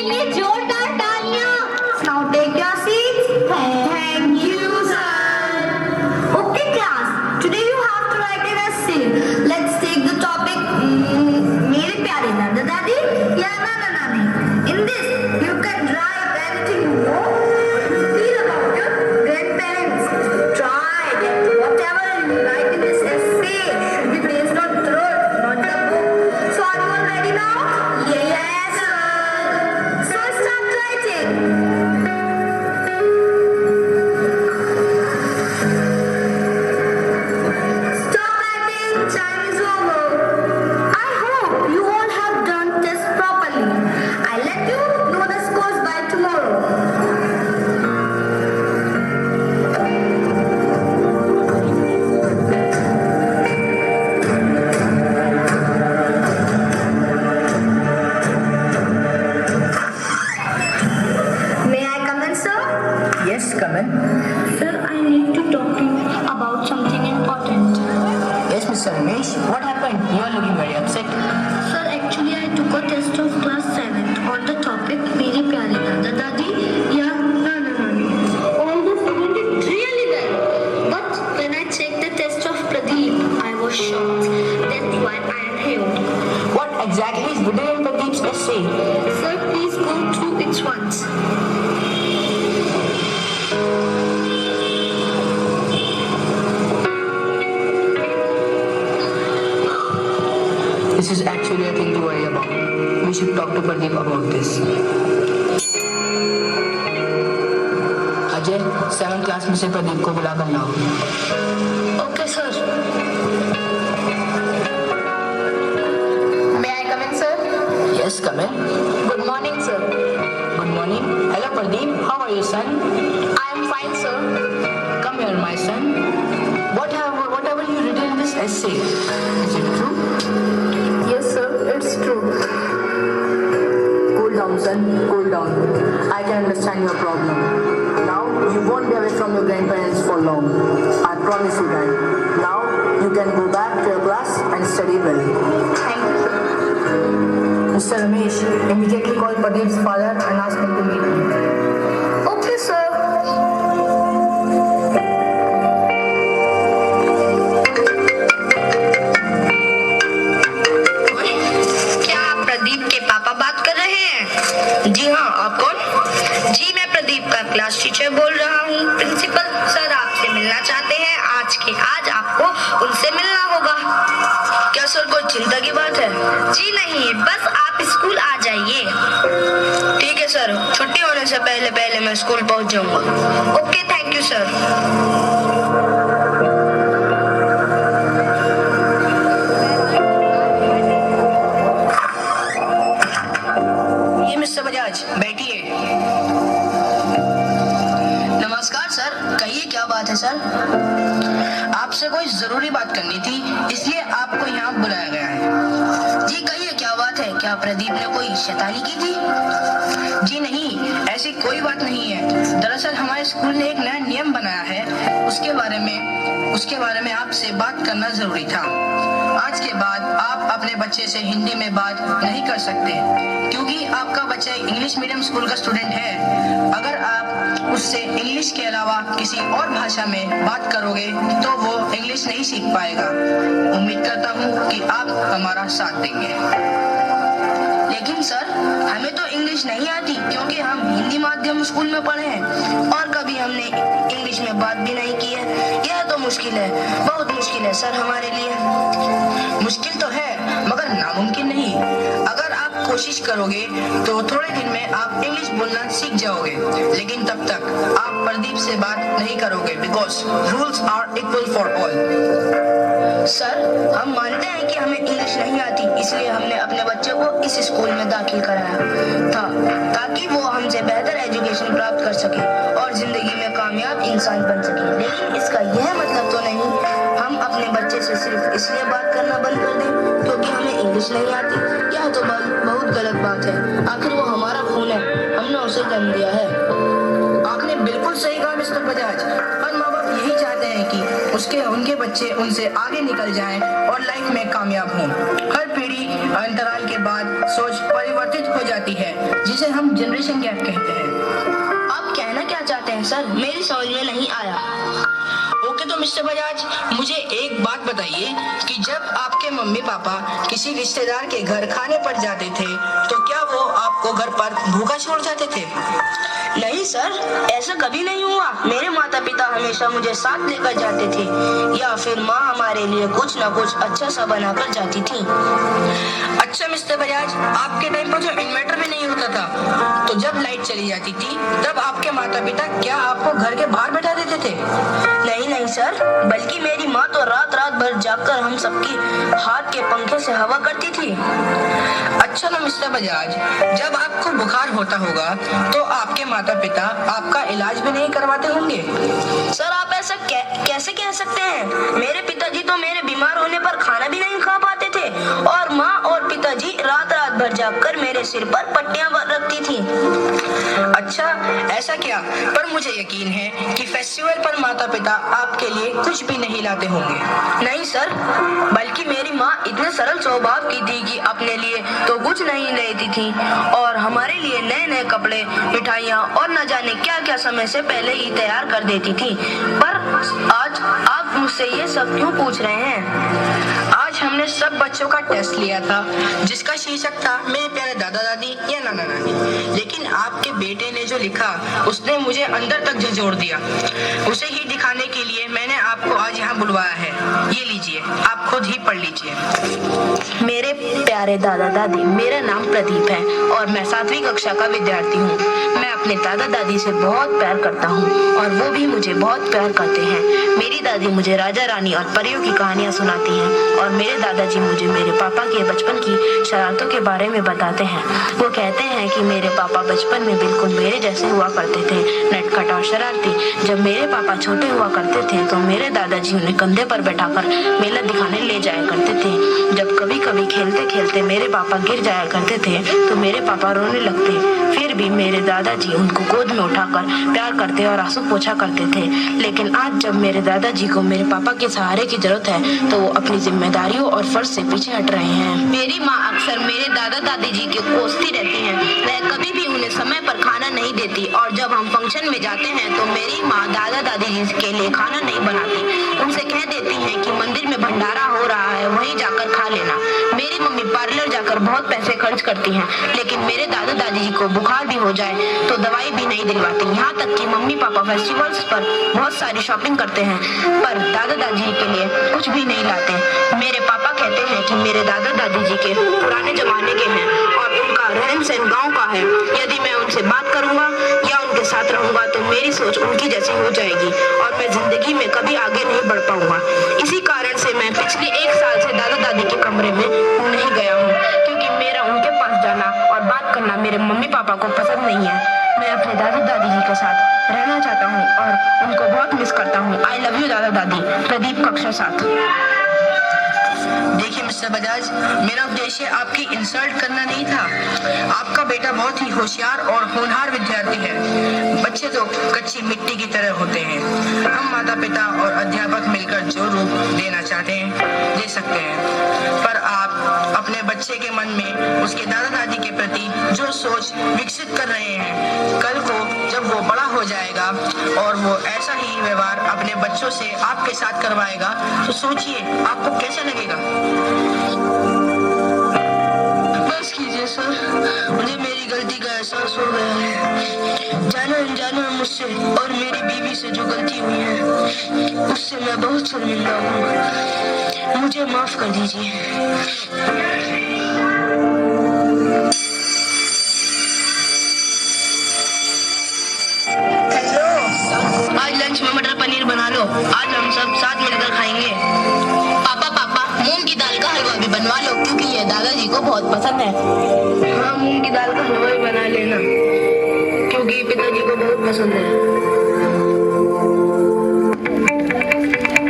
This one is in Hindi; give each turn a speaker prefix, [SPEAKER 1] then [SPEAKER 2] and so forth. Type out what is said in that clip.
[SPEAKER 1] लिए जोरदार तालियां। Now take your seats. Thank you, sir. Okay, class. Today you have to write an essay. Let's take the topic. मेरे प्यारे दादा दादी या नाना नानी. In this, you can write anything you know. Feel about your grandparents. Try that whatever you write in this essay should be based on truth, not the book. So are you all ready now? Yes, sir. So start writing. Stop writing. Time is over. I hope you all have done this properly. I'll let you know the scores by tomorrow. May I come in, sir?
[SPEAKER 2] Yes, come in.
[SPEAKER 1] Sir, I need to talk to you about something important.
[SPEAKER 2] Yes, Mr. Ramesh. What happened? You are looking very upset.
[SPEAKER 1] Sir, actually I took a test of class 7th on the topic मेरे प्यारे दादा दादी या नाना नानी. All the students did really well. But when I checked the test of Pradeep, I was shocked. That's why I am here.
[SPEAKER 2] What exactly is written in Pradeep's essay?
[SPEAKER 1] Sir, please go through it once.
[SPEAKER 2] This is actually a thing to worry about. We should talk to Pradeep about this. Ajay, 7th class में से प्रदीप को बुला कर लाओ.
[SPEAKER 1] Okay, sir.
[SPEAKER 3] May I come in, sir?
[SPEAKER 2] Yes, come in.
[SPEAKER 3] Good morning, sir.
[SPEAKER 2] Good morning. Hello, Pradeep. How are you, son?
[SPEAKER 3] I am fine, sir.
[SPEAKER 2] Come here, my son. Whatever you written in this essay, is it true?
[SPEAKER 3] Yes, sir, it's true.
[SPEAKER 2] Cool down, son. Cool down. I can understand your problem. Now, you won't be away from your grandparents for long. I promise you that. Now, you can go back to your class and study well.
[SPEAKER 3] Thank you, sir.
[SPEAKER 2] Mr. Ramesh, immediately call Pradeep's father and ask him to meet me.
[SPEAKER 1] Okay, sir.
[SPEAKER 3] क्या आप प्रदीप के पापा बात कर रहे हैं?
[SPEAKER 2] जी हाँ, आप कौन?
[SPEAKER 3] जी, मैं प्रदीप का क्लास टीचर बोल रहा हूँ। प्रिंसिपल सर आपसे मिलना चाहते हैं। आज आपको उनसे मिलना होगा।
[SPEAKER 2] क्या सर कोई चिंता की बात है?
[SPEAKER 3] जी नहीं, बस आप स्कूल आ जाइए।
[SPEAKER 2] ठीक है सर, छुट्टी होने से पहले पहले मैं स्कूल पहुंच जाऊंगा.
[SPEAKER 3] Okay, thank you sir.
[SPEAKER 2] ये मिस्टर बजाज, बैठिए. नमस्कार सर, कहिए क्या बात है सर? आपसे कोई जरूरी बात करनी थी, इसलिए आपको यहाँ बुलाया गया है. जी कहिए क्या बात है? क्या प्रदीप ने कोई शैतानी की थी? जी नहीं, ऐसी कोई बात नहीं है. दरअसल हमारे स्कूल ने एक नया नियम बनाया है, उसके बारे में आपसे बात करना जरूरी था. आज के बाद आप अपने बच्चे से हिंदी में बात नहीं कर सकते, क्योंकि आपका बच्चा इंग्लिश मीडियम स्कूल का स्टूडेंट है. अगर आप उससे इंग्लिश के अलावा किसी और भाषा में बात करोगे तो वो इंग्लिश नहीं सीख पाएगा. उम्मीद करता हूँ कि आप हमारा साथ देंगे. लेकिन सर, हमें तो इंग्लिश नहीं आती, क्योंकि हम हिंदी माध्यम स्कूल में पढ़े हैं और कभी हमने इंग्लिश में बात भी नहीं की है. यह तो मुश्किल है, बहुत मुश्किल है सर हमारे लिए. मुश्किल तो है, मगर नामुमकिन नहीं. अगर आप कोशिश करोगे तो थोड़े दिन में आप इंग्लिश बोलना सीख जाओगे. लेकिन तब तक आप प्रदीप से बात नहीं करोगे, because rules are equal for all. Sir, हम मानते हैं कि हमें इंग्लिश नहीं आती, इसलिए हमने अपने बच्चे को इस स्कूल में दाखिल कराया था, ताकि वो हमसे बेहतर एजुकेशन प्राप्त कर सके और जिंदगी में कामयाब इंसान बन सके. लेकिन इसका यह मतलब तो नहीं हम अपने बच्चे से सिर्फ इसलिए बात करना बंद कर दें क्योंकि हमें इंग्लिश नहीं आती. यह तो बहुत गलत बात है. आखिर वो हमारा खून है, हमने उसे जन्म दिया है. आपने बिल्कुल सही कहा मिस्टर बजाज. हर माँ बाप यही चाहते हैं कि उनके बच्चे उनसे आगे निकल जाएं और लाइफ में कामयाब हों. हर पीढ़ी अंतराल के बाद सोच परिवर्तित हो जाती जाती है जिसे हम जनरेशन गैप कहते हैं।
[SPEAKER 3] आप कहना क्या चाहते हैं सर, मेरी समझ में नहीं आया।
[SPEAKER 2] ओके तो मिस्टर बजाज, मुझे एक बात बताइए कि जब आपके मम्मी पापा किसी रिश्तेदार के घर खाने पर जाते थे तो क्या वो आपको घर पर भूखा छोड़ जाते थे?
[SPEAKER 3] नहीं सर, ऐसा कभी नहीं हुआ। मेरे माता पिता हमेशा मुझे साथ लेकर जाते थे या फिर माँ हमारे लिए कुछ ना कुछ अच्छा सा बनाकर जाती थी।
[SPEAKER 2] अच्छा मिस्टर बजाज, आपके टाइम पर जो इन्वर्टर भी नहीं होता था तो जब लाइट चली जाती थी तब आपके माता पिता क्या आपको घर के बाहर बैठा देते थे?
[SPEAKER 3] नहीं सर, बल्कि मेरी माँ तो रात रात भर जागकर हम सबकी हाथ के पंखे से हवा करती थी।
[SPEAKER 2] अच्छा ना मिस्टर बजाज, जब आपको बुखार होता होगा तो आपके माता पिता आपका इलाज भी नहीं करवाते होंगे?
[SPEAKER 3] सर आप ऐसा कैसे कह सकते हैं? मेरे पिताजी तो मेरे बीमार होने पर खाना भी नहीं खा पाते थे और माँ और पिताजी रात रात भर जागकर मेरे सिर पर पट्टियां रखती थी।
[SPEAKER 2] अच्छा ऐसा क्या? पर मुझे यकीन है कि फेस्टिवल पर माता पिता आपके लिए कुछ भी नहीं लाते होंगे।
[SPEAKER 3] नहीं सर, बल्कि मेरी माँ इतने सरल स्वभाव की थी कि अपने लिए तो कुछ नहीं लेती थी और हमारे लिए नए नए कपड़े, मिठाइयाँ और न जाने क्या क्या समय से पहले ही तैयार कर देती थी। पर आज आप मुझसे ये सब क्यों पूछ रहे हैं?
[SPEAKER 2] आज हमने सब बच्चों का टेस्ट लिया था जिसका शीर्षक था मेरे प्यारे दादा दादी या नाना नानी, लेकिन आपके बेटे ने जो लिखा उसने मुझे अंदर तक झंझोड़ दिया। उसे ही दिखाने के लिए मैंने आपको आज यहाँ बुलवाया है। ये लीजिए, आप खुद ही पढ़ लीजिए।
[SPEAKER 3] मेरे प्यारे दादा दादी, मेरा नाम प्रदीप है और मैं 7वीं कक्षा का विद्यार्थी हूँ। मैं अपने दादा दादी से बहुत प्यार करता हूँ और वो भी मुझे बहुत प्यार करते हैं। मेरी दादी मुझे राजा रानी और परियों की कहानियाँ सुनाती हैं और मेरे दादाजी मुझे मेरे पापा के बचपन की शरारतों के बारे में बताते हैं। वो कहते हैं कि मेरे पापा बचपन में बिल्कुल मेरे जैसे हुआ करते थे, नटखट और शरारती। जब मेरे पापा छोटे हुआ करते थे तो मेरे दादाजी उन्हें कंधे पर बैठाकर मेला दिखाने ले जाया करते थे। जब कभी कभी खेलते खेलते मेरे पापा गिर जाया करते थे तो मेरे पापा रोने लगते, फिर भी मेरे दादाजी उनको गोद में उठाकर प्यार करते और आंसू पोंछा करते थे। लेकिन आज जब मेरे दादाजी को मेरे पापा के सहारे की जरूरत है तो वो अपनी जिम्मेदारियों और फर्ज से पीछे हट रहे हैं। मेरी माँ अक्सर मेरे दादा दादी जी की कोसती रहती हैं। वह कभी भी उन्हें समय पर खाना नहीं देती और जब हम फंक्शन में जाते हैं तो मेरी माँ दादा दादी जी के लिए खाना नहीं बनाती। उनसे कह देती हैं कि मंदिर में भंडारा हो रहा है, वहीं जाकर खा लेना। मेरी मम्मी पार्लर जाकर बहुत पैसे खर्च करती हैं, लेकिन मेरे दादा दादी जी को बुखार भी हो जाए तो दवाई भी नहीं दिलवाती। यहाँ तक कि मम्मी पापा फेस्टिवल्स पर बहुत सारी शॉपिंग करते हैं पर दादा दादी के लिए कुछ भी नहीं लाते। मेरे पापा कहते हैं कि मेरे दादा दादी जी के पुराने जमाने के हैं और उनका रहन सहन गाँव का है। यदि मैं उनसे बात करूंगा या उनके साथ रहूंगा तो मेरी सोच उनकी जैसी हो जाएगी और मैं जिंदगी में कभी आगे नहीं बढ़ पाऊंगा। इसी कारण से मैं पिछले 1 साल से दादा दादी के कमरे में नहीं गया हूँ, क्योंकि मेरा उनके पास जाना और बात करना मेरे मम्मी पापा को पसंद नहीं है। मैं अपने दादा दादी जी के साथ रहना चाहता हूँ और उनको बहुत मिस करता हूँ। आई लव यू दादा दादी। प्रदीप कक्षा 7।
[SPEAKER 2] देखिए मिस्टर बजाज, मेरा उद्देश्य आपकी इंसल्ट करना नहीं था। आपका बेटा बहुत ही होशियार और होनहार विद्यार्थी है। बच्चे तो कच्ची मिट्टी की तरह होते हैं। हम माता पिता और अध्यापक मिलकर जो रूप देना चाहते हैं दे सकते हैं, पर आप अपने बच्चे के मन में उसके दादा दादी के प्रति जो सोच विकसित कर रहे हैं, कल को जब वो बड़ा हो जाएगा और वो ऐसा ही व्यवहार अपने बच्चों से आपके साथ करवाएगा तो सोचिए आपको कैसा लगेगा।
[SPEAKER 3] बस कीजिए सर, मुझे मेरी गलती का एहसास हो गया है। जाने अनजाने में मुझसे और मेरी बीवी से जो गलती हुई है उससे मैं बहुत शर्मिंदा हूँ। मुझे माफ कर दीजिए। आज लंच में मटर पनीर बना लो। आज हम सब साथ मिलकर खाएंगे। पापा मूंग की दाल का हलवा भी बनवा लो, क्योंकि ये दादाजी को बहुत पसंद है। हाँ, मूंग की दाल का हलवा भी बना लेना, क्योंकि पिताजी को बहुत पसंद है।